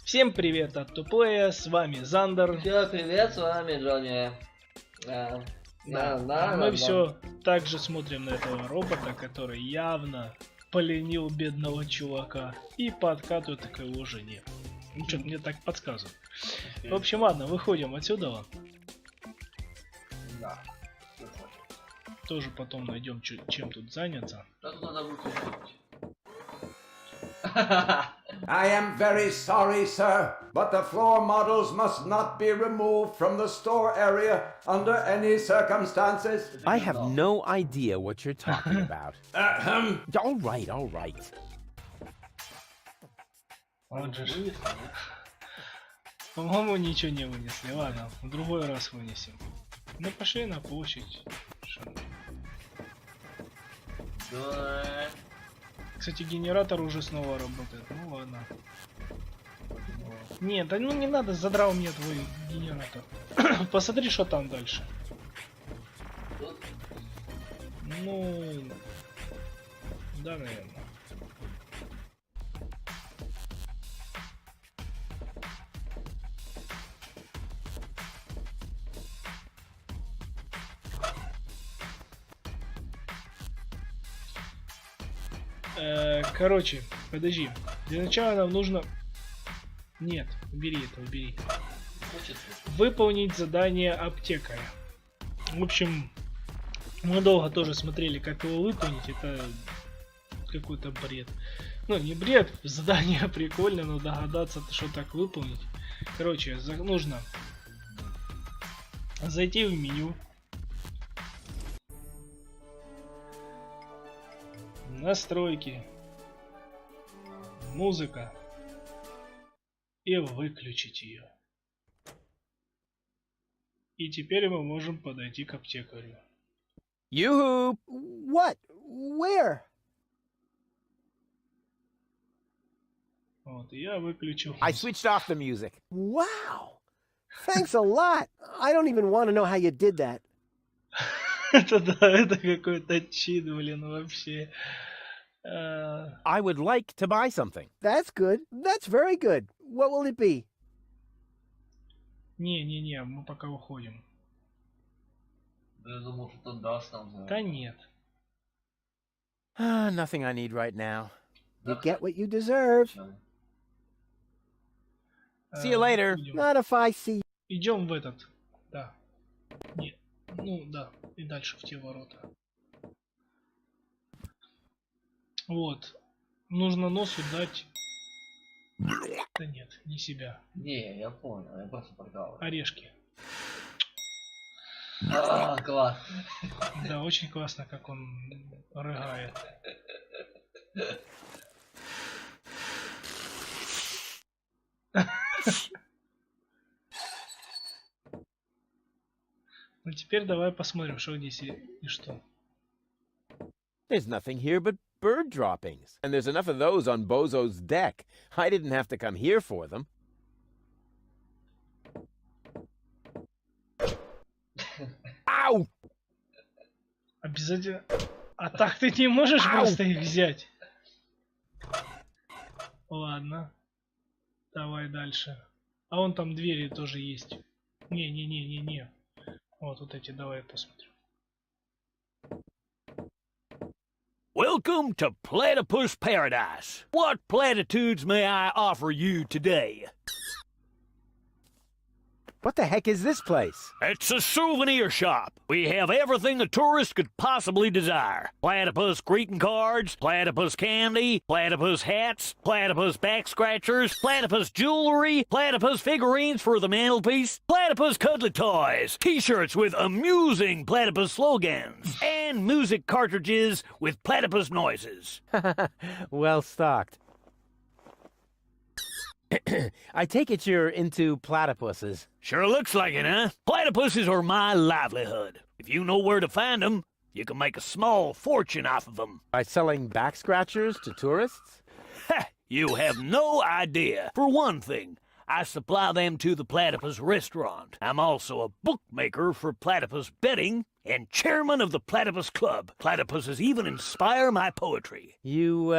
Всем привет от Туплея, с вами Зандер. Всем привет, с вами Джонни. Мы все так же смотрим на этого робота, который явно поленил бедного чувака и подкатывает к его жене. Ну что-то мне так подсказывает. В общем, ладно, выходим отсюда. Да. Тоже потом найдем, чем тут заняться. Что-то надо выключить. I am very sorry, sir, but the floor models must not be removed from the store area under any circumstances. I have no idea what you're talking about. All right, all right. По-моему, ничего не вынесли. Ладно, в другой раз вынесем. Ну, пошли на площадь. Да. Кстати, генератор уже снова работает. Ну ладно. Нет, да ну не надо, задрал мне твой генератор. Посмотри, что там дальше. Тут? Ну... Да, наверное. Короче, подожди. Для начала нам нужно... Нет, убери это, убери. Выполнить задание аптекаря. В общем, мы долго тоже смотрели, как его выполнить. Это какой-то бред. Ну, не бред, задание прикольно, но догадаться, что так выполнить. Короче, нужно зайти в меню. Настройки. Музыка. И выключить ее. И теперь мы можем подойти к аптекарю. Yoo-hoo! What? Where? Вот, я выключил. I switched off the music. Wow! Thanks a lot. I don't even want to know how you did that. Это да, это какой-то чит, блин, вообще. I would like to buy something. That's good. That's very good. What will it be? Не, мы пока уходим. Да я думал, что ты дашь нам. Да нет. Nothing I need right now. You get what you deserve. See you later. Not if I see. Идем в этот. Да. Нет. Ну да. И дальше в те ворота. Вот. Нужно носу дать... Да нет, не себя. Не, я понял, я просто прикалываюсь. Орешки. Класс. Да, очень классно, как он рыгает. Ну теперь давай посмотрим, что здесь и что. There's nothing here but bird droppings. And there's enough of those on Bozo's deck. I didn't have to come here for them. Ау! Обязательно... А так ты не можешь просто их взять? Ладно. Давай дальше. А вон там двери тоже есть. Не. Вот эти, давай посмотрим. Welcome to Platypus Paradise. What platitudes may I offer you today? What the heck is this place? It's a souvenir shop. We have everything a tourist could possibly desire. Platypus greeting cards, platypus candy, platypus hats, platypus back scratchers, platypus jewelry, platypus figurines for the mantelpiece, platypus cuddly toys, t-shirts with amusing platypus slogans, and music cartridges with platypus noises. Well stocked. I take it you're into platypuses. Sure looks like it, huh? Platypuses are my livelihood. If you know where to find them, you can make a small fortune off of them. By selling back scratchers to tourists? Ha! You have no idea. For one thing, I supply them to the Platypus restaurant. I'm also a bookmaker for platypus betting and chairman of the Platypus Club. Platypuses even inspire my poetry. You,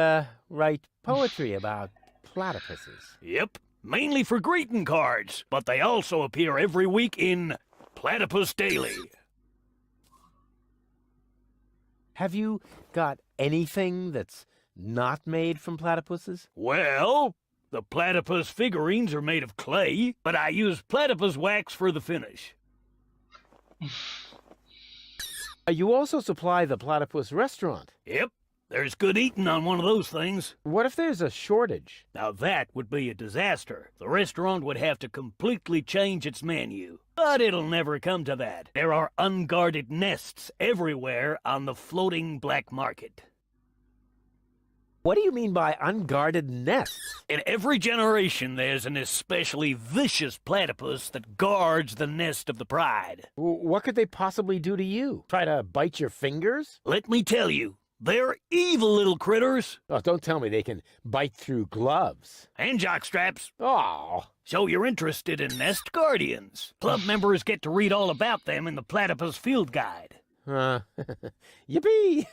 write poetry about platypuses. Yep. mainly for greeting cards, but they also appear every week in Platypus Daily. Have you got anything that's not made from platypuses? Well, the platypus figurines are made of clay, but I use platypus wax for the finish. You also supply the platypus restaurant. Yep, there's good eating on one of those things. What if there's a shortage? Now that would be a disaster. The restaurant would have to completely change its menu. But it'll never come to that. There are unguarded nests everywhere on the floating black market. What do you mean by unguarded nests? In every generation, there's an especially vicious platypus that guards the nest of the pride. What could they possibly do to you? Try to bite your fingers? Let me tell you, they're evil little critters. Oh, don't tell me they can bite through gloves. And jockstraps. Oh. So you're interested in nest guardians. Club members get to read all about them in the Platypus Field Guide. Yippee!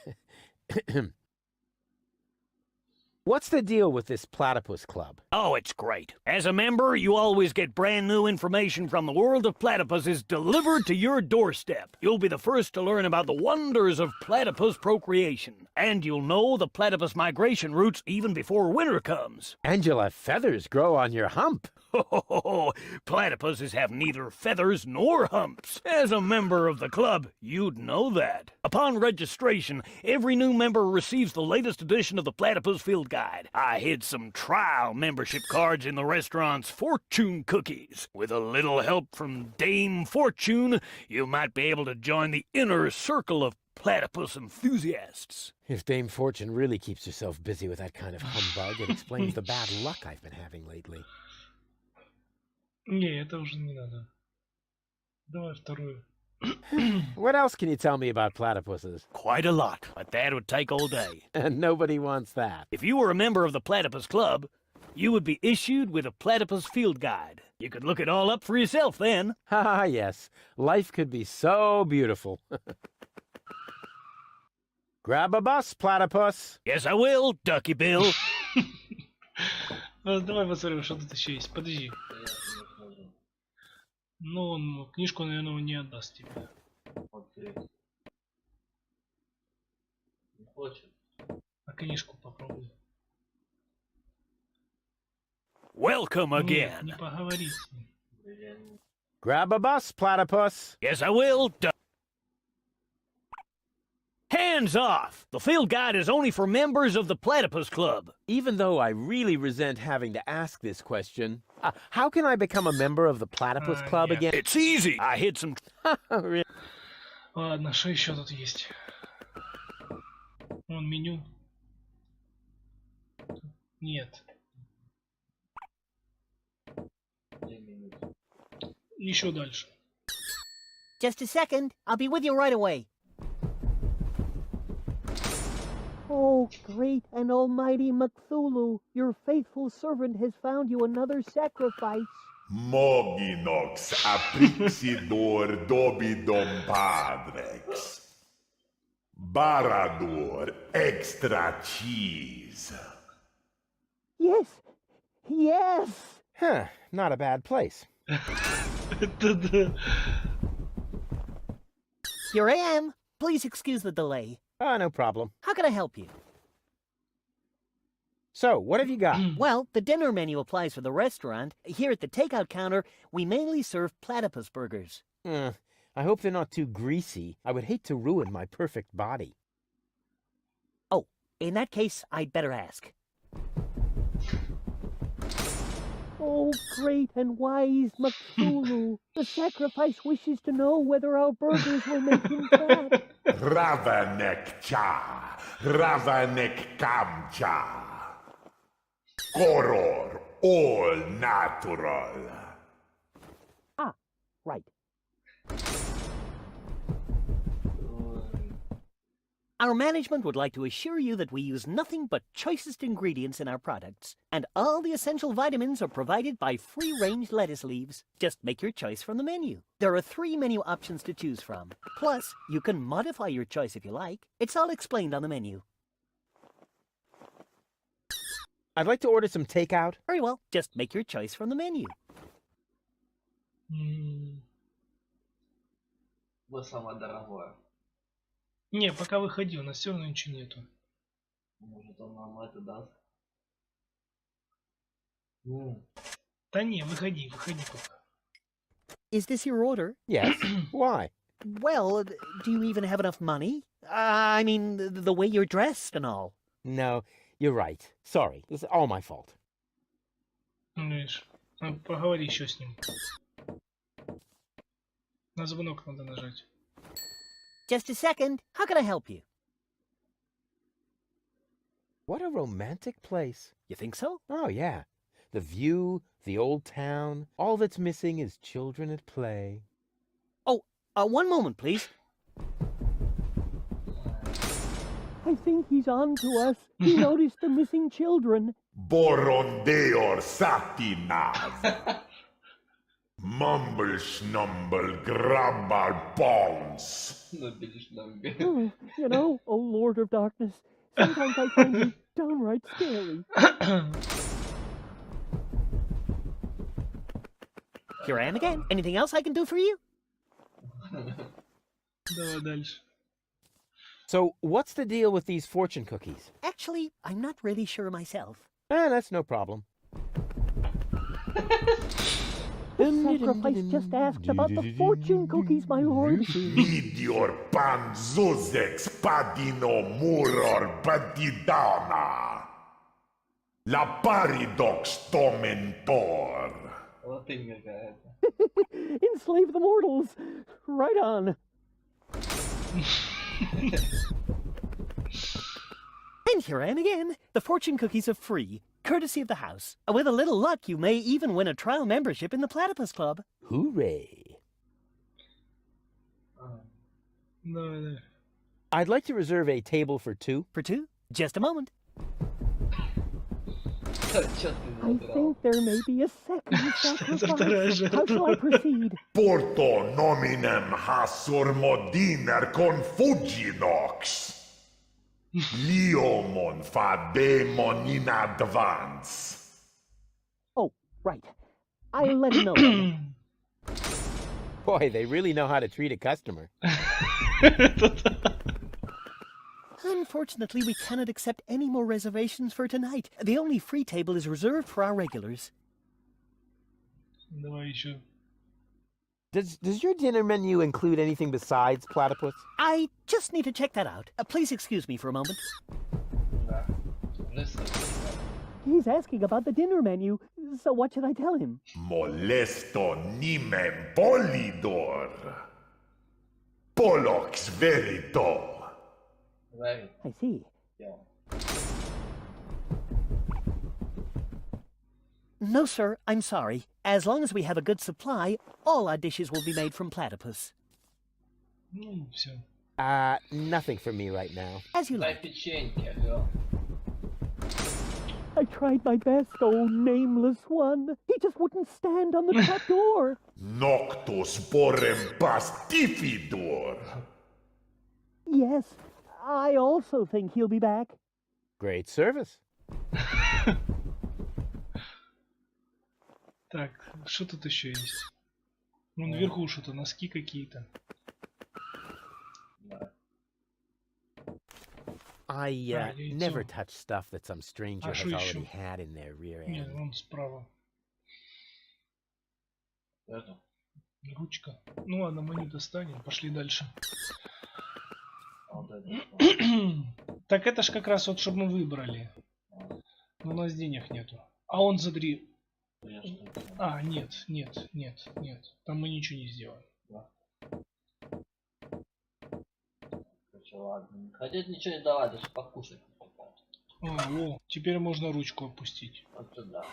What's the deal with this platypus club? Oh, it's great. As a member, you always get brand new information from the world of platypuses delivered to your doorstep. You'll be the first to learn about the wonders of platypus procreation. And you'll know the platypus migration routes even before winter comes. And you'll have feathers grow on your hump. Platypuses have neither feathers nor humps. As a member of the club, you'd know that. Upon registration, every new member receives the latest edition of the Platypus Field Guide. I hid some trial membership cards in the restaurant's fortune cookies. With a little help from Dame Fortune, you might be able to join the inner circle of platypus enthusiasts. If Dame Fortune really keeps herself busy with that kind of humbug, it explains the bad luck I've been having lately. Не, это уже не надо. Давай вторую. What else can you tell me about platypuses? Quite a lot, but that would take all day. And nobody wants that. If you were a member of the Platypus Club, you would be issued with a Platypus Field Guide. You could look it all up for yourself then. Ah, yes. Life could be so beautiful. Grab a bus, platypus. Yes, I will, Ducky Bill. Давай посмотрим, что тут еще есть. Подожди. Ну, он книжку, наверное, он не отдаст тебе. Не хочет. А книжку попробуй. Welcome Нет, again. не поговори с ним. Grab a bus, platypus. Yes, I will, Hands off! The field guide is only for members of the Platypus Club. Even though I really resent having to ask this question, how can I become a member of the Platypus Club yeah. again? It's easy. I hid some... Really? Ладно, что еще тут есть? Вон меню. Нет. Еще дальше. Just a second. I'll be with you right away. Oh, great and almighty Cthulhu, your faithful servant has found you another sacrifice. Moginox aprixidor dobidom padrex. Barador extra cheese. Yes, yes. Huh, not a bad place. Here I am. Please excuse the delay. No problem. How can I help you? So, what have you got? Well, the dinner menu applies for the restaurant. Here at the takeout counter, we mainly serve platypus burgers. I hope they're not too greasy. I would hate to ruin my perfect body. Oh, in that case, I'd better ask. Oh, great and wise Cthulhu, the sacrifice wishes to know whether our burgers will make him fat. Ravanek cha, Ravanek kamcha. Koror, all natural. Ah, right. Our management would like to assure you that we use nothing but choicest ingredients in our products, and all the essential vitamins are provided by free-range lettuce leaves. Just make your choice from the menu. There are 3 menu options to choose from. Plus, you can modify your choice if you like. It's all explained on the menu. I'd like to order some takeout. Very well. Just make your choice from the menu. Вот самое дорогое. Не, пока выходи, у нас все равно ничего нету. Может он нам это даст? Да не, выходи пока. Is this your order? Yes. Why? Well, do you even have enough money? I mean, the way you're dressed and all. No, you're right. Sorry. This is all my fault. Ну, видишь, поговори еще с ним. На звонок надо нажать. Just a second. How can I help you? What a romantic place. You think so? Oh, yeah. The view, the old town. All that's missing is children at play. Oh, one moment, please. I think he's on to us. He noticed the missing children. Borondeor Satinas. Mumble snumble grabbar bones. You know, oh Lord of Darkness, sometimes I find you downright scary. Here I am again. Anything else I can do for you? Давай дальше. So, what's the deal with these fortune cookies? Actually, I'm not really sure myself. That's no problem. The sacrifice just asked about the fortune cookies, my lord. Midior panzuzex padino muror badidana. La paridox tomentor. Вот имя какая-то. Enslave the mortals. Right on. And here I am again. The fortune cookies are free, courtesy of the house. With a little luck, you may even win a trial membership in the Platypus Club. Hooray. Давай. I'd like to reserve a table for two. For two? Just a moment. Чё ты I забрал? think there may be a second вторая sacrifice. жертва. How shall I proceed? Porto nominem hasur modiner confuginox. Liomon fademon in advance. Oh, right. I'll let him know. Boy, they really know how to treat a customer. Unfortunately, we cannot accept any more reservations for tonight. The only free table is reserved for our regulars. Давай еще. Does your dinner menu include anything besides platypus? I just need to check that out. Please excuse me for a moment. Да. Лысый. He's asking about the dinner menu, so what should I tell him? Molesto nimem polidor. Polox verito. Говорит. I see. Я. No, sir, I'm sorry. As long as we have a good supply, all our dishes will be made from platypus. Ну, все. Nothing for me right now. As you Дай like. печеньки, алло. I tried my best, oh nameless one. He just wouldn't stand on the trap door. Noctus borem pastifidor. Yes, I also think he'll be back. Great service. Так, что тут еще есть? Вон наверху что-то, носки какие-то. Да. I яйцо. never touch stuff that some stranger has шо already ещё? had in their rear Нет, end. вон справа. Это. Ручка. Ну ладно, мы не достанем. Пошли дальше. А вот это. Так это ж как раз вот, чтобы мы выбрали. Но у нас денег нету. А он задри... Я что ли? А, нет. Там мы ничего не сделаем. Короче, ладно. Хотят ничего не давать, даже покушать. А, во, теперь можно ручку опустить. Вот сюда.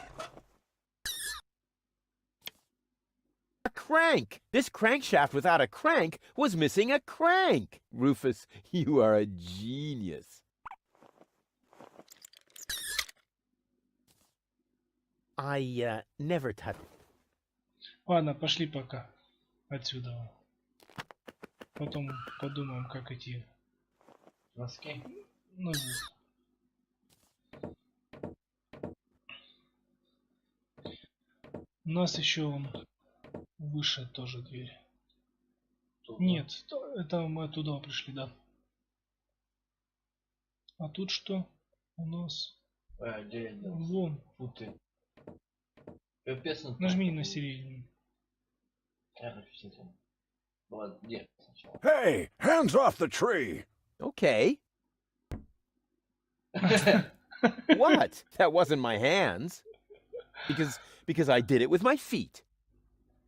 A crank! This crankshaft without a crank was missing a crank! Rufus, you are a genius. I never touch... Ладно, пошли пока. Отсюда. Потом подумаем, как идти. Носки. Ну, У нас еще вон выше тоже дверь. Туда. Нет, это мы оттуда пришли, да. А тут что у нас? Где я делал? Вон. Фу ты. Капец, ну, Нажми на середину. Ладно, где сначала? Hey, hands off the tree! Okay. What? That wasn't my hands. Because I did it with my feet.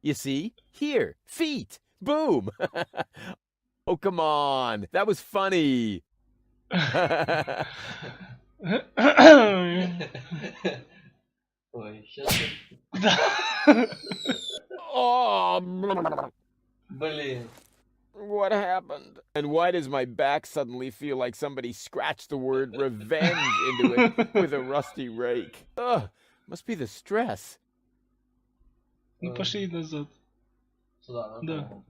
You see? Here, feet. Boom. Oh, come on. That was funny. Ой, сейчас... Oh, Блин. what happened? And why does my back suddenly feel like somebody scratched the word revenge into it with a rusty rake? Ugh, must be the stress. Ну пошли назад. Сюда, Да.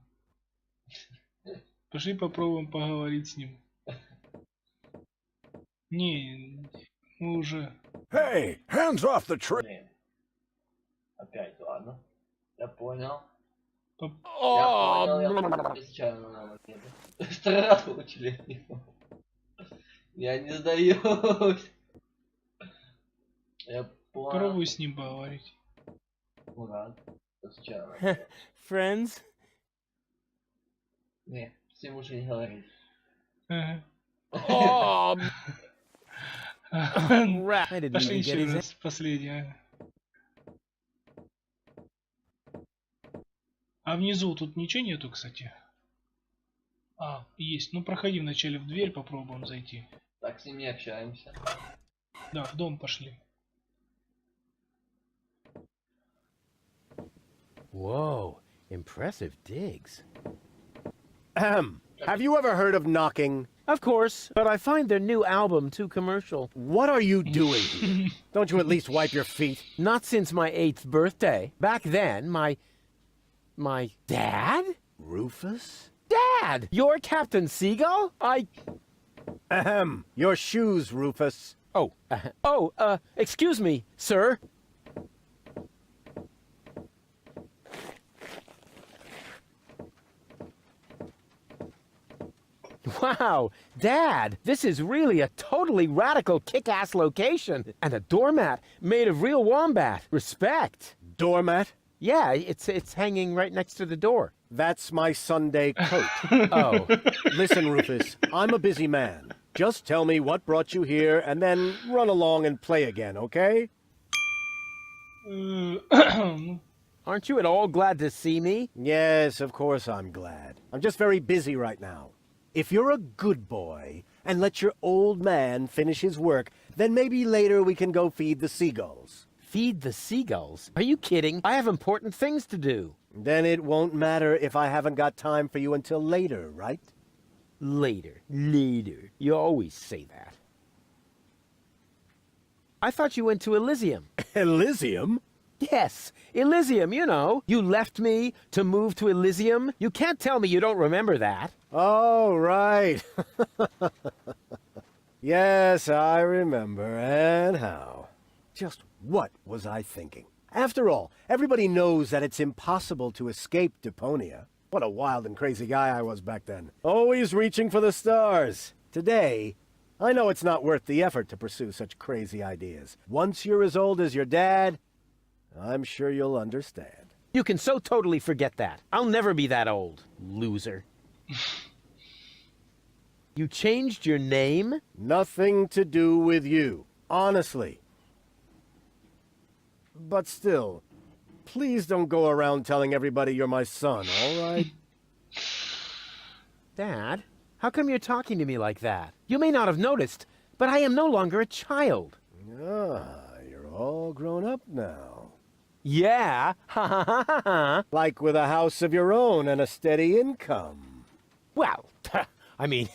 Пошли попробуем поговорить с ним. Не, мы уже... Hey, hands off the tree! Блин. Опять, ладно. Я понял. Oh, Я понял, я случайно надо. Второй раз получили от него. Я не сдаюсь. Я понял. Попробуй с ним поговорить. Ну ладно. Случайно. Friends? Не, с ним лучше не говорить. Ага. Oh, crap. I didn't Пошли even get еще his... раз, последний. А внизу тут ничего нету, кстати? А, есть. Ну проходи вначале в дверь, попробуем зайти. Так, с ним не общаемся. Да, в дом пошли. Whoa, impressive digs. Ahem. Have you ever heard of knocking? Of course, but I find their new album too commercial. What are you doing here? Don't you at least wipe your feet? Not since my 8th birthday. Back then, my dad? Rufus? Dad! You're Captain Seagull? Ahem. Your shoes, Rufus. Excuse me, sir. Wow, Dad, this is really a totally radical kick-ass location. And a doormat made of real wombat. Respect. Doormat? Yeah, it's hanging right next to the door. That's my Sunday coat. Oh. Listen, Rufus, I'm a busy man. Just tell me what brought you here and then run along and play again, okay? Aren't you at all glad to see me? Yes, of course I'm glad. I'm just very busy right now. If you're a good boy and let your old man finish his work, then maybe later we can go feed the seagulls. Feed the seagulls? Are you kidding? I have important things to do. Then it won't matter if I haven't got time for you until later, right? Later. You always say that. I thought you went to Elysium. Elysium? Yes, Elysium, you know. You left me to move to Elysium. You can't tell me you don't remember that. Oh, right. Yes, I remember. And how? Just what was I thinking? After all, everybody knows that it's impossible to escape Deponia. What a wild and crazy guy I was back then. Always reaching for the stars. Today, I know it's not worth the effort to pursue such crazy ideas. Once you're as old as your dad, I'm sure you'll understand. You can so totally forget that. I'll never be that old, loser. You changed your name? Nothing to do with you. Honestly. But still, please don't go around telling everybody you're my son, all right? Dad, how come you're talking to me like that? You may not have noticed, but I am no longer a child. Ah, you're all grown up now. Yeah, ha ha ha ha ha. Like with a house of your own and a steady income. Well, I mean,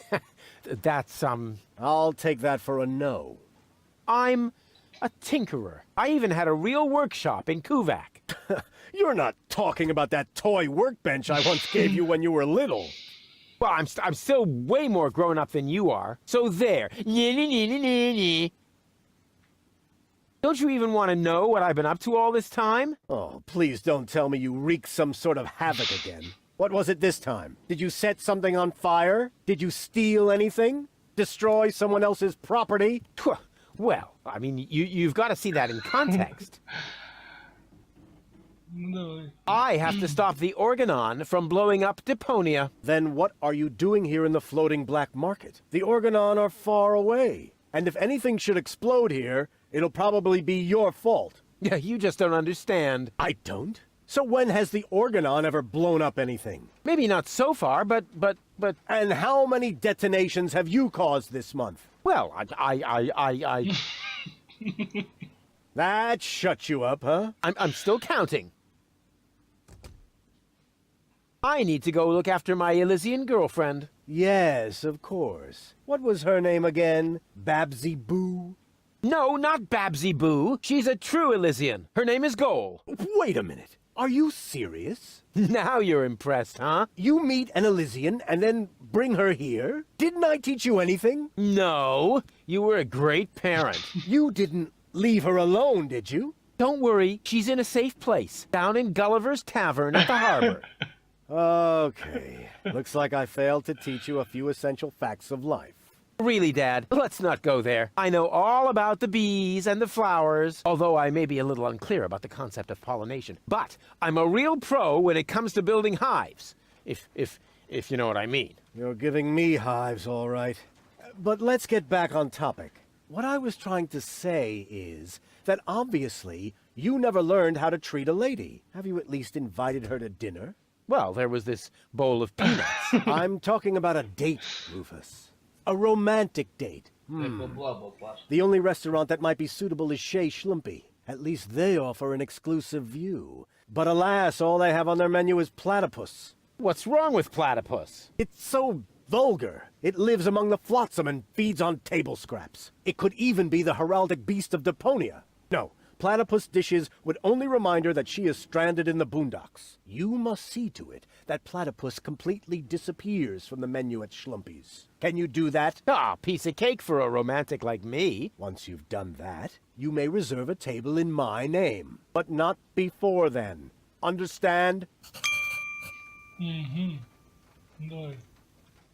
that's, I'll take that for a no. I'm a tinkerer. I even had a real workshop in Kuvak. You're not talking about that toy workbench I once gave you when you were little. Well, I'm still way more grown up than you are. So there. Don't you even want to know what I've been up to all this time? Oh, please don't tell me you wreaked some sort of havoc again. What was it this time? Did you set something on fire? Did you steal anything? Destroy someone else's property? Well, I mean, you've got to see that in context. No. I have to stop the Organon from blowing up Deponia. Then what are you doing here in the floating black market? The Organon are far away. And if anything should explode here, it'll probably be your fault. Yeah, you just don't understand. I don't? So when has the Organon ever blown up anything? Maybe not so far, but... And how many detonations have you caused this month? Well, That shut you up, huh? I'm still counting. I need to go look after my Elysian girlfriend. Yes, of course. What was her name again? Babsy Boo? No, not Babsy Boo. She's a true Elysian. Her name is Goal. Wait a minute. Are you serious? Now you're impressed, huh? You meet an Elysian and then bring her here? Didn't I teach you anything? No, you were a great parent. You didn't leave her alone, did you? Don't worry, she's in a safe place, down in Gulliver's Tavern at the harbor. Okay. Looks like I failed to teach you a few essential facts of life. Really, Dad, let's not go there. I know all about the bees and the flowers, although I may be a little unclear about the concept of pollination. But I'm a real pro when it comes to building hives, if you know what I mean. You're giving me hives, all right. But let's get back on topic. What I was trying to say is that obviously you never learned how to treat a lady. Have you at least invited her to dinner? Well, there was this bowl of peanuts. I'm talking about a date, Rufus. A romantic date. The only restaurant that might be suitable is Shea Schlumpy. At least they offer an exclusive view. But alas, all they have on their menu is platypus. What's wrong with platypus? It's so vulgar. It lives among the flotsam and feeds on table scraps. It could even be the heraldic beast of Deponia. No, platypus dishes would only remind her that she is stranded in the boondocks. You must see to it that platypus completely disappears from the menu at Schlumpy's. Can you do that? Ah, piece of cake for a romantic like me. Once you've done that, you may reserve a table in my name. But not before then. Understand? No.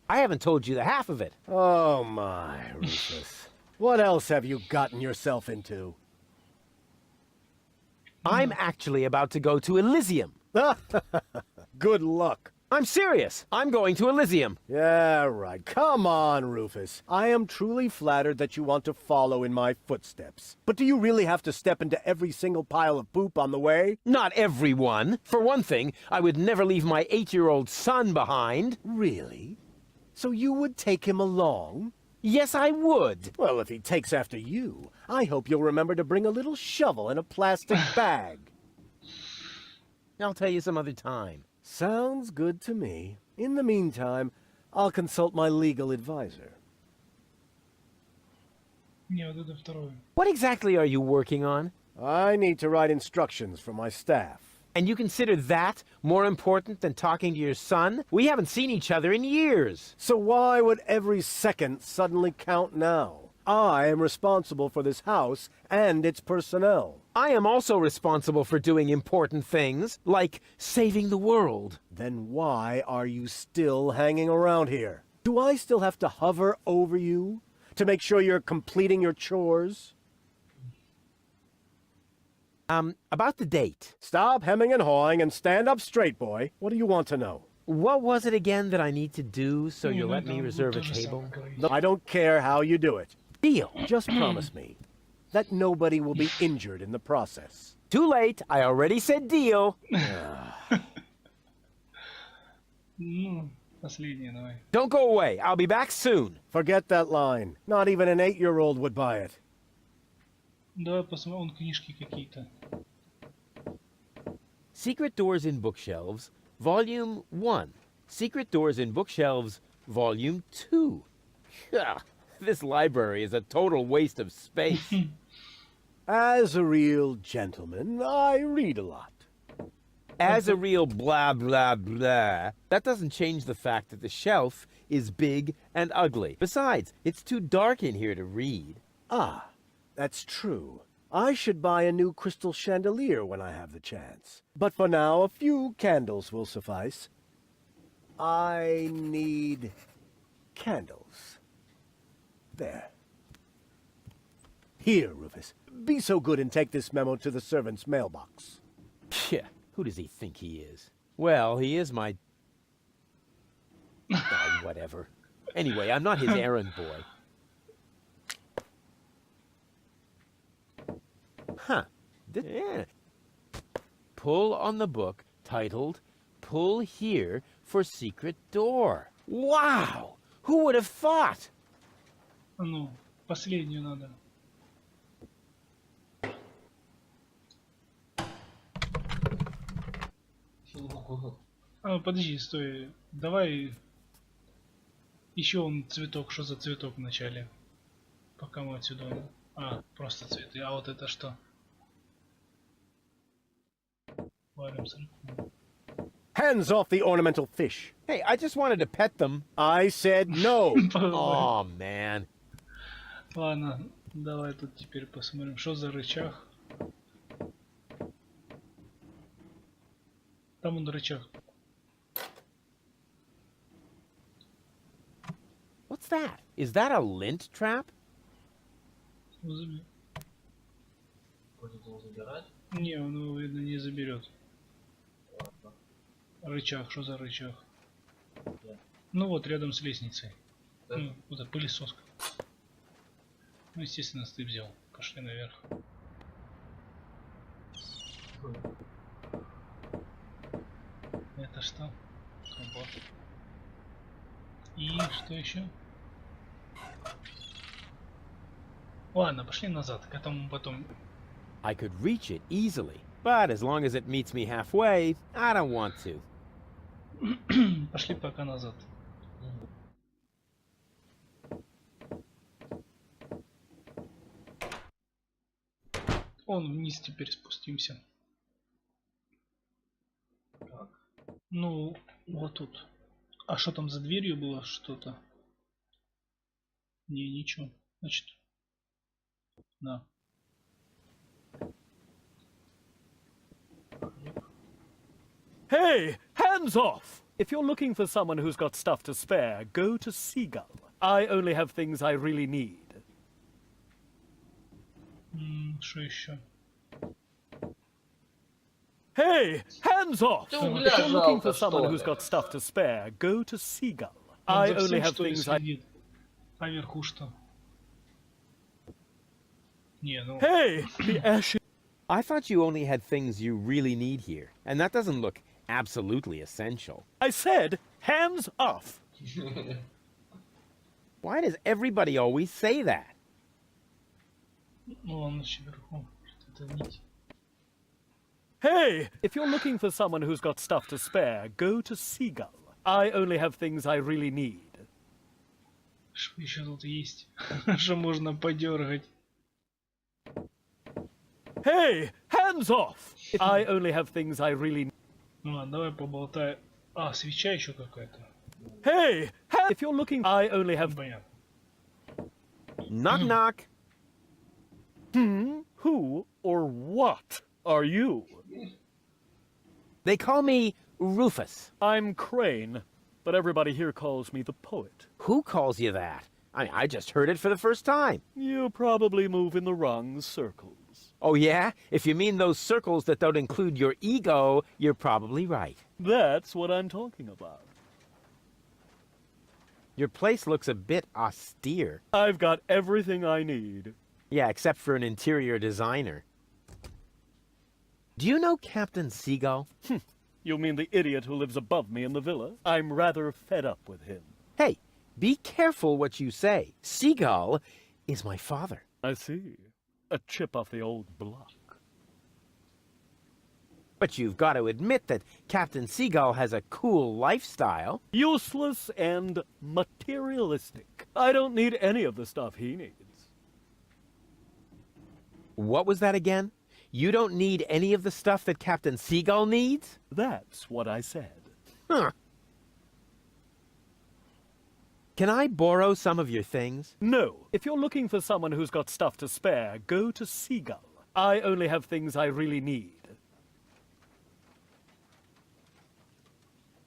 I haven't told you the half of it. Oh my, Rufus. What else have you gotten yourself into? I'm actually about to go to Elysium. Good luck. I'm serious. I'm going to Elysium. Yeah, right. Come on, Rufus. I am truly flattered that you want to follow in my footsteps. But do you really have to step into every single pile of poop on the way? Not everyone. For one thing, I would never leave my 8-year-old son behind. Really? So you would take him along? Yes, I would. Well, if he takes after you, I hope you'll remember to bring a little shovel and a plastic bag. I'll tell you some other time. Sounds good to me. In the meantime, I'll consult my legal advisor. Не, вот это второе. What exactly are you working on? I need to write instructions for my staff. And you consider that more important than talking to your son? We haven't seen each other in years. So why would every second suddenly count now? I am responsible for this house and its personnel. I am also responsible for doing important things, like saving the world. Then why are you still hanging around here? Do I still have to hover over you to make sure you're completing your chores? About the date. Stop hemming and hawing and stand up straight, boy. What do you want to know? What was it again that I need to do so you'll let me reserve a table? I don't care how you do it. Deal. Just promise me that nobody will be injured in the process. Too late. I already said deal. Ну, последнее, давай. Don't go away. I'll be back soon. Forget that line. Not even an 8-year-old would buy it. Давай посмотрим, вон книжки какие-то. Secret Doors in Bookshelves, Volume 1. Secret Doors in Bookshelves, Volume 2. Gah, this library is a total waste of space. As a real gentleman, I read a lot. As a real blah blah blah, that doesn't change the fact that the shelf is big and ugly. Besides, it's too dark in here to read. Ah, that's true. I should buy a new crystal chandelier when I have the chance. But for now, a few candles will suffice. I need candles. There. Here, Rufus. Be so good and take this memo to the servant's mailbox. Yeah, who does he think he is? Well, he is my... Oh, whatever. Anyway, I'm not his errand boy. Huh. Yeah. Pull on the book titled Pull Here for Secret Door. Wow! Who would have thought? Ну, последнюю надо. А, подожди, стой. Давай еще он цветок. Что за цветок в начале? Пока мы отсюда... А, просто цветы. А вот это что? Варим с рыбкой. Hands off the ornamental fish. Hey, I just wanted to pet them. I said no. Oh, man. Ладно, давай тут теперь посмотрим, что за рычаг. Там он рычаг. What's that? Is that a lint trap? Будет он забирать? Не, он его, видно, не заберет. Рычаг, что за рычаг? Ну вот, рядом с лестницей. Ну, вот это пылесоска. Ну, естественно, ты взял. Пошли наверх. Это что? Труба. И что еще? Ладно, пошли назад. К этому потом... I could reach it easily, but as long as it meets me halfway, I don't want to. Пошли пока назад. Он вниз теперь спустимся. Так. Ну, вот тут. А что там за дверью было что-то? Не, ничего. Значит, на. Hey, hands off! If you're looking for someone who's got stuff to spare, go to Seagull. I only have things I really need. Что еще? Hey, hands off! Да, If бля, you're looking for жалко, someone что who's ли. got stuff to spare, go to Seagull. Он I за only всем, have что ли, things I... следит? А вверху что? Не, ну... Hey, the ashes... I thought you only had things you really need here, and that doesn't look absolutely essential. I said, hands off! Why does everybody always say that? Ну, он еще вверху. Что-то нить. Hey, if you're looking for someone who's got stuff to spare, go to Seagull. I only have things I really need. Что еще тут есть? Что можно подергать? Hey, hands off! I only have things I really need. Ну ладно, давай поболтаем. А, свеча еще какая-то. Hey, if you're looking... I only have... Понятно. Knock knock. Who or what are you? They call me Rufus. I'm Crane, but everybody here calls me the poet. Who calls you that? I just heard it for the first time. You probably move in the wrong circles. Oh, yeah? If you mean those circles that don't include your ego, you're probably right. That's what I'm talking about. Your place looks a bit austere. I've got everything I need. Yeah, except for an interior designer. Do you know Captain Seagull? You mean the idiot who lives above me in the villa? I'm rather fed up with him. Hey, be careful what you say. Seagull is my father. I see. A chip off the old block. But you've got to admit that Captain Seagull has a cool lifestyle. Useless and materialistic. I don't need any of the stuff he needs. What was that again? You don't need any of the stuff that Captain Seagull needs? That's what I said. Huh. Can I borrow some of your things? No. If you're looking for someone who's got stuff to spare, go to Seagull. I only have things I really need.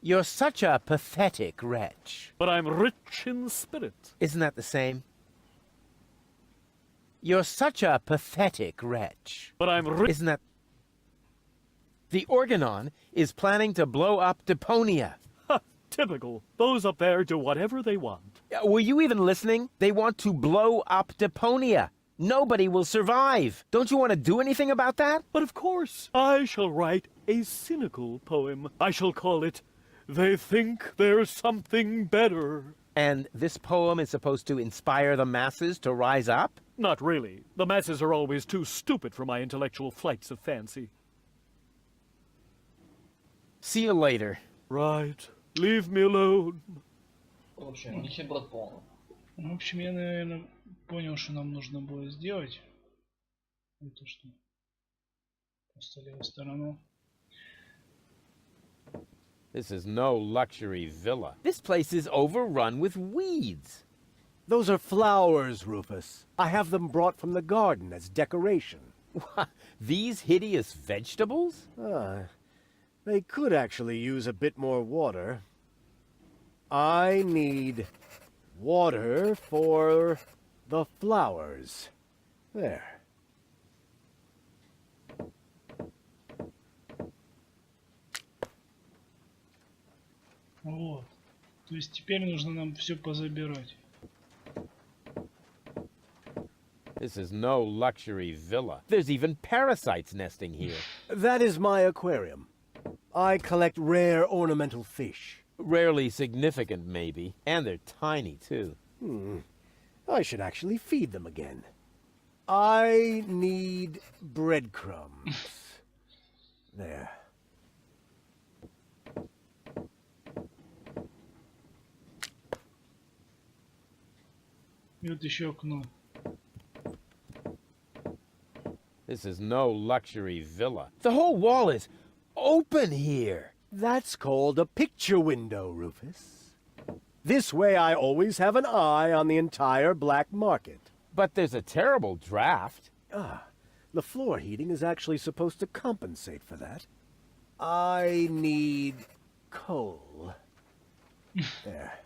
You're such a pathetic wretch. But I'm rich in spirit. Isn't that the same? You're such a pathetic wretch. But I'm rich. Isn't that... The Organon is planning to blow up Deponia. Ha! Typical. Those up there do whatever they want. Were you even listening? They want to blow up Deponia. Nobody will survive. Don't you want to do anything about that? But of course, I shall write a cynical poem. I shall call it, "They Think There's Something Better." And this poem is supposed to inspire the masses to rise up? Not really. The masses are always too stupid for my intellectual flights of fancy. See you later. Right. Leave me alone. В общем, нищеброд полный. В общем, я, наверное, понял, что нам нужно было сделать. Это что? Просто левая сторона. This is no luxury villa. This place is overrun with weeds. Those are flowers, Rufus. I have them brought from the garden as decoration. These hideous vegetables? They could actually use a bit more water. I need water for the flowers. There. Вот. То есть теперь нужно нам все позабирать. This is no luxury villa. There's even parasites nesting here. That is my aquarium. I collect rare ornamental fish. Rarely significant, maybe. And they're tiny, too. I should actually feed them again. I need breadcrumbs. There. И вот еще окно. This is no luxury villa. The whole wall is open here. That's called a picture window, Rufus. This way I always have an eye on the entire black market. But there's a terrible draft. The floor heating is actually supposed to compensate for that. I need coal. There.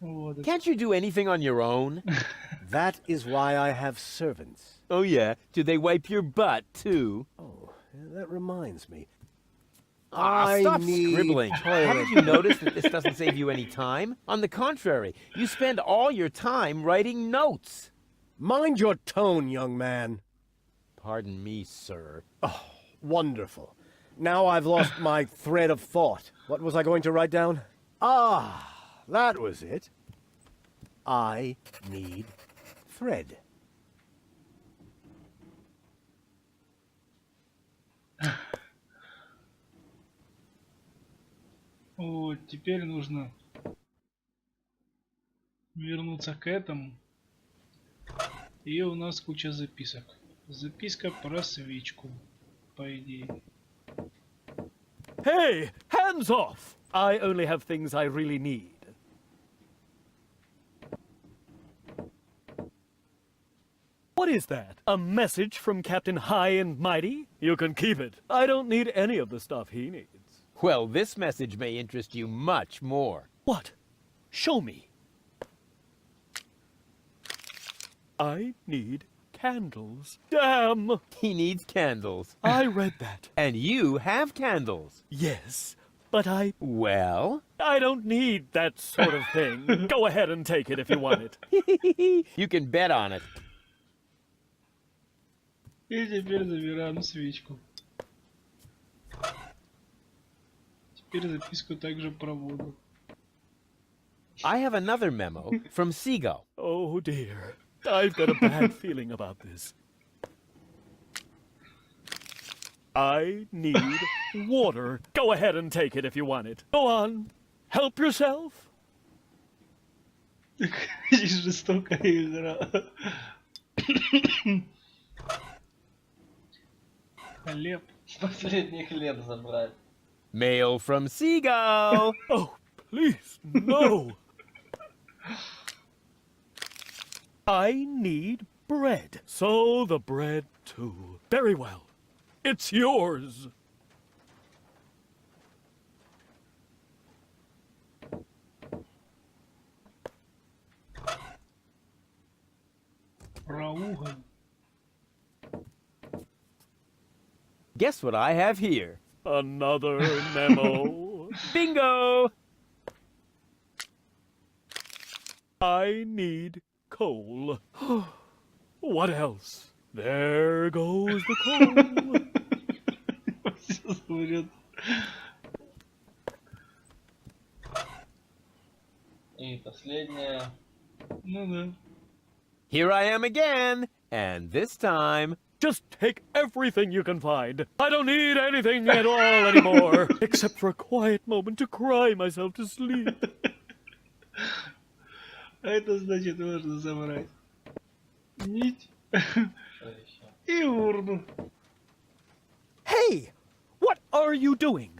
Вот. Can't you do anything on your own? That is why I have servants. Oh, yeah? Do they wipe your butt, too? Oh, that reminds me. Stop need scribbling. Haven't you noticed that this doesn't save you any time? On the contrary, you spend all your time writing notes. Mind your tone, young man. Pardon me, sir. Oh, wonderful. Now I've lost my thread of thought. What was I going to write down? That was it. I need thread. Вот, теперь нужно вернуться к этому. И у нас куча записок. Записка про свечку, по идее. Hey! Hands off! I only have things I really need. What is that? A message from Captain High and Mighty? You can keep it. I don't need any of the stuff he needs. Well, this message may interest you much more. What? Show me. I need candles. Damn! He needs candles. I read that. And you have candles. Yes, but Well? I don't need that sort of thing. Go ahead and take it if you want it. You can bet on it. И теперь забираем свечку. Теперь записку также про воду. I have another memo from Seagull. Oh dear. I've got a bad feeling about this. I need water. Go ahead and take it if you want it. Go on. Help yourself. Жестокая игра. Хлеб. Последний хлеб забрать. Mail from Seagull. Oh, please, no. I need bread. So the bread too. Very well. It's yours. Про уголь. Guess what I have here? Another memo. Bingo! I need coal. What else? There goes the coal. Сейчас говорят. И последнее. Ну да. Here I am again, and this time... Just take everything you can find. I don't need anything at all anymore, except for a quiet moment to cry myself to sleep. А это значит, можно забрать нить Что еще? и урну. Hey, what are you doing?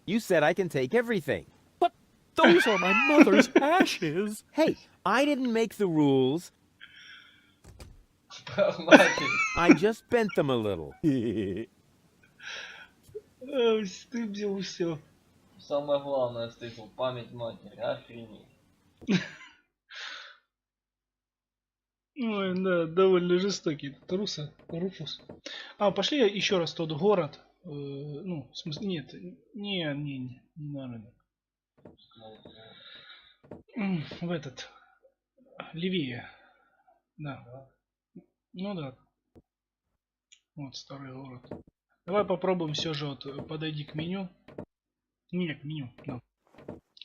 You said I can take everything. But those are my mother's ashes. Hey, I didn't make the rules. Прагматик. I just bent them a little. Ты взял все. Самое главное, стыкал память матери. Охренеть. Ой, да, довольно жестокий этот Руфус. А, пошли еще раз тот город. Ну, в смысле, нет, не на рынок. В этот, левее. Да. Ну да. Вот старый город. Давай попробуем все же вот подойди к меню. Не, к меню, да.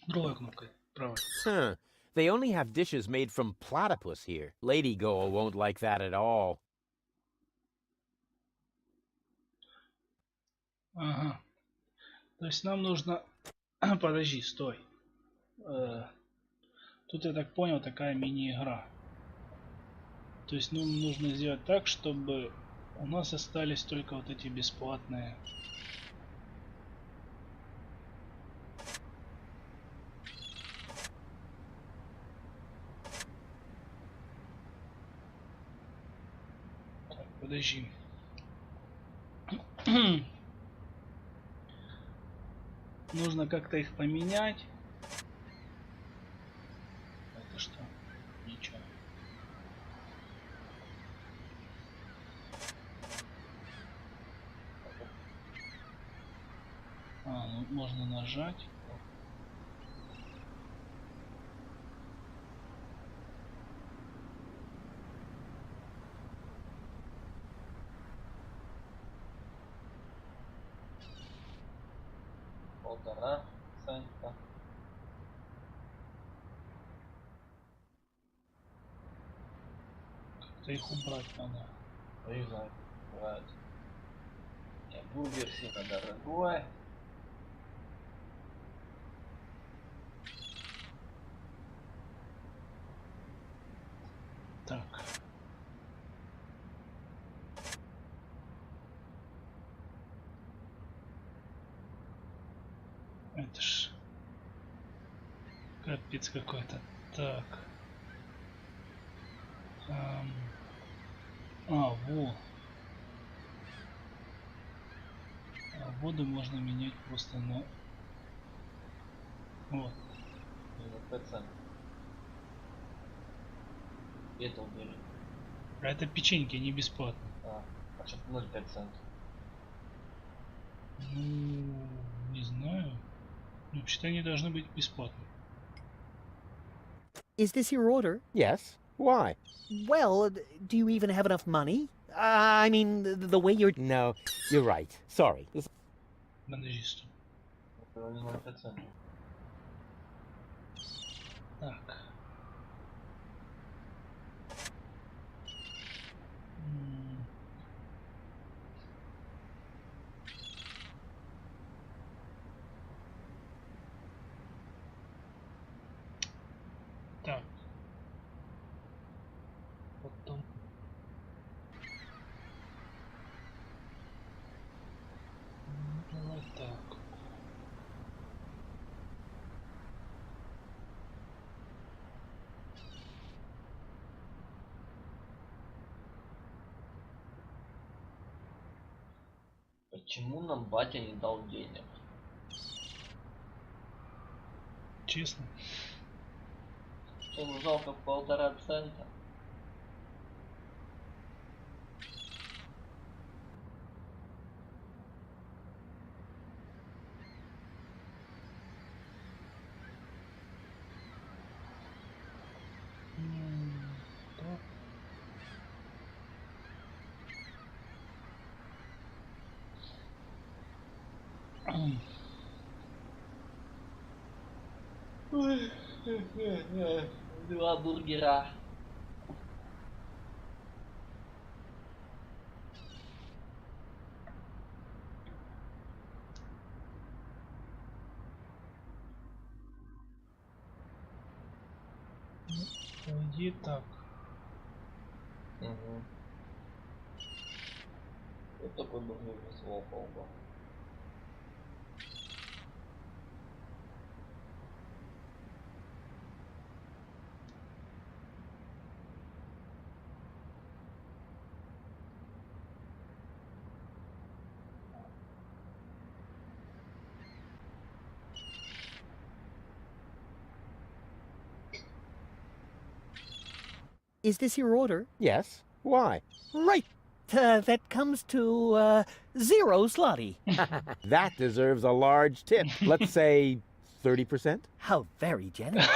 Другой кнопкой, правой. Huh. They only have dishes made from platypus here. Lady Goa won't like that at all. Ага. То есть нам нужно... Подожди, стой. Тут, я так понял, такая мини-игра. То есть нам нужно сделать так, чтобы у нас остались только вот эти бесплатные... Так, подожди. Нужно как-то их поменять. Это что? Ничего. Ну можно нажать. Полтора цента. Как-то их убрать надо. Приезжай. Бывает. Бургер сильно дорогой. Так. Это ж капец какой-то. Так. Во. Воду можно менять просто на... Вот. 5 центов. И это убери. А это печеньки, они бесплатно. А что 0,5 центов? Ну, не знаю. Вообще-то они должны быть бесплатны. Is this your order? Yes. Why? Well, do you even have enough money? I mean, the way you're... No, you're right. Sorry. Подожди, стой. Это не 0,5 центов. Так. Так. Потом. Давай так. Почему нам батя не дал денег? Честно. Что, ну жалко 1,5 цента? Так. Два бургера. Иди так. Угу. Вот такой бургер слопал бы. Is this your order? Yes. Why? Right. That comes to 0 zloty. That deserves a large tip. Let's say 30%. How very generous.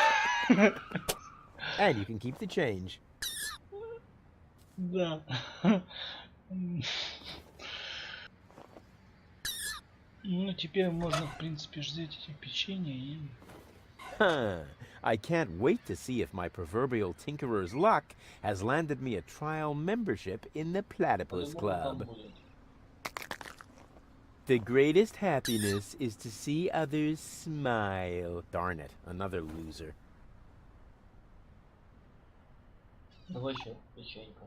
And you can keep the change. Да. Ну, теперь можно, в принципе, взять эти печенья и... Huh. I can't wait to see if my proverbial tinkerer's luck has landed me a trial membership in the Platypus По-любому Club. там будет. The greatest happiness is to see others smile. Darn it, another loser. Давай еще печенька.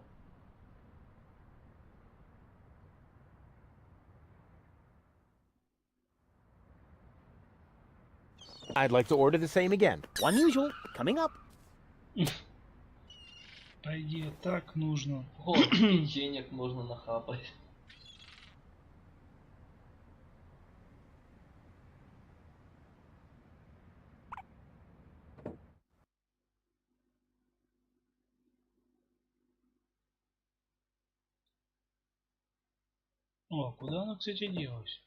I'd like to order the same again. One usual. Coming up. По идее, так нужно. О, печенек можно нахапать. О, куда она, кстати, делась?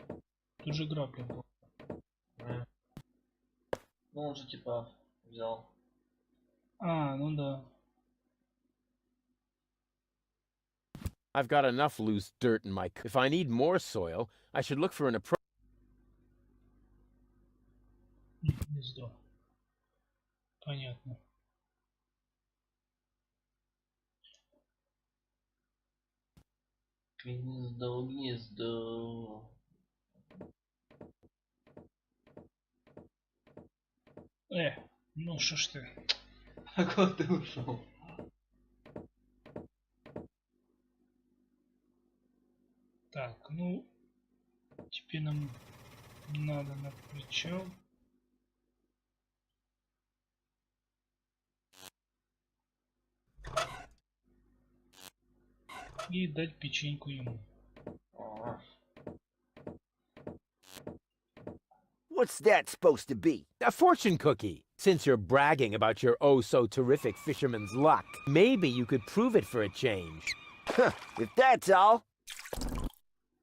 Тут же грабли был. Ну он же типа взял. А, ну да. I've got enough loose dirt in my... If I need more soil, I should look for an appropriate... Гнездо. Понятно. Гнездо, гнездо. Ну что ж ты. А куда ты ушел? Так, ну... Теперь нам надо на причал. И дать печеньку ему. What's that supposed to be? A fortune cookie. Since you're bragging about your oh-so-terrific fisherman's luck, maybe you could prove it for a change. Huh, if that's all.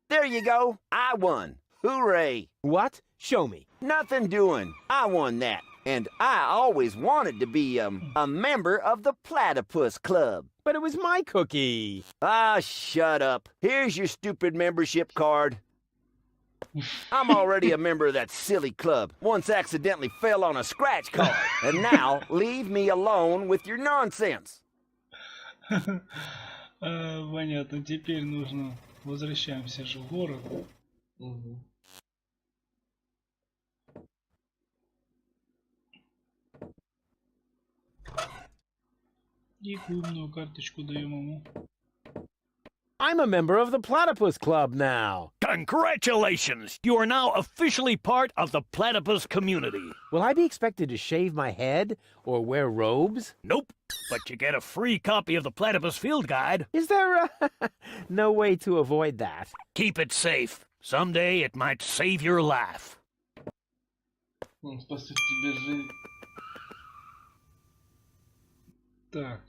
There you go. I won. Hooray. What? Show me. Nothing doing. I won that. And I always wanted to be, a member of the Platypus Club. But it was my cookie. Ah, shut up. Here's your stupid membership card. I'm already a member of that silly club. Once accidentally fell on a scratch card. And now, leave me alone with your nonsense. Понятно, теперь нужно... Возвращаемся же в город. Угу. И клубную карточку даем ему. I'm a member of the Platypus Club now. Congratulations! You are now officially part of the platypus community. Will I be expected to shave my head or wear robes? Nope, but you get a free copy of the Platypus Field Guide. Is there no way to avoid that? Keep it safe. Someday it might save your life. Спасибо тебе жизнь. Так.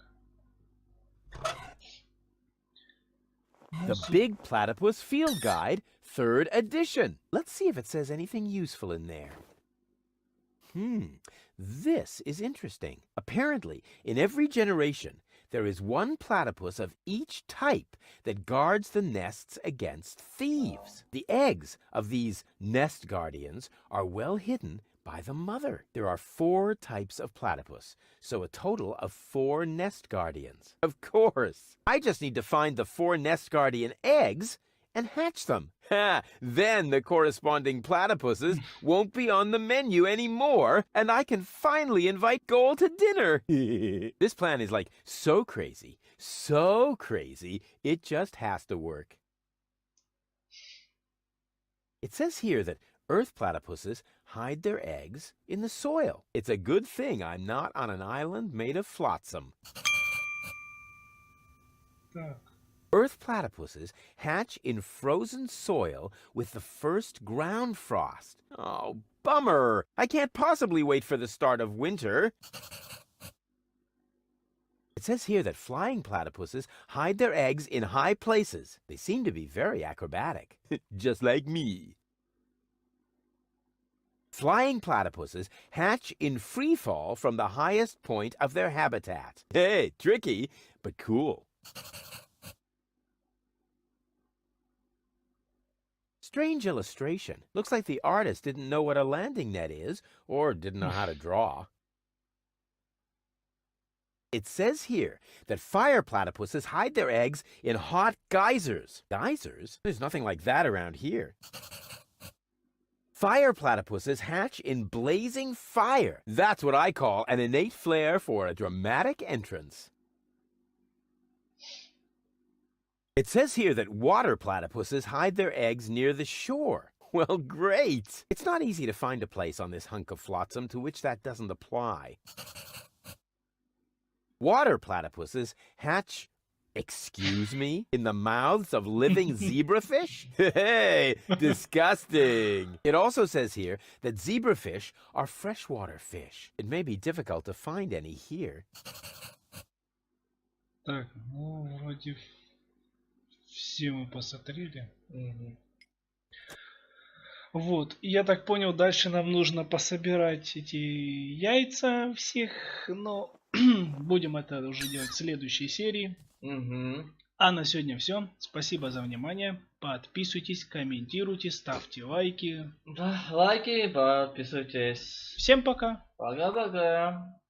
The Big Platypus Field Guide, 3rd edition. Let's see if it says anything useful in there. This is interesting. Apparently, in every generation, there is one platypus of each type that guards the nests against thieves. The eggs of these nest guardians are well hidden by the mother. There are 4 types of platypus, so a total of 4 nest guardians. Of course, I just need to find the 4 nest guardian eggs and hatch them. Then the corresponding platypuses won't be on the menu anymore, and I can finally invite Goal to dinner. This plan is like so crazy, it just has to work. It says here that Earth platypuses hide their eggs in the soil. It's a good thing I'm not on an island made of flotsam. Так. Earth platypuses hatch in frozen soil with the first ground frost. Oh, bummer! I can't possibly wait for the start of winter. It says here that flying platypuses hide their eggs in high places. They seem to be very acrobatic, just like me. Flying platypuses hatch in free fall from the highest point of their habitat. Hey, tricky, but cool. Strange illustration. Looks like the artist didn't know what a landing net is, or didn't know how to draw. It says here that fire platypuses hide their eggs in hot geysers. Geysers? There's nothing like that around here. Fire platypuses hatch in blazing fire. That's what I call an innate flair for a dramatic entrance. It says here that water platypuses hide their eggs near the shore. Well, great! It's not easy to find a place on this hunk of flotsam to which that doesn't apply. Water platypuses hatch, excuse me, in the mouths of living zebrafish? Hey, disgusting! It also says here that zebrafish are freshwater fish. It may be difficult to find any here. Так, ну, вроде все мы посмотрели. Вот, и я так понял, дальше нам нужно пособирать эти яйца всех, но будем это уже делать в следующей серии. А на сегодня все. Спасибо за внимание. Подписывайтесь, комментируйте, ставьте лайки. Да, лайки, подписывайтесь. Всем пока. Пока-пока.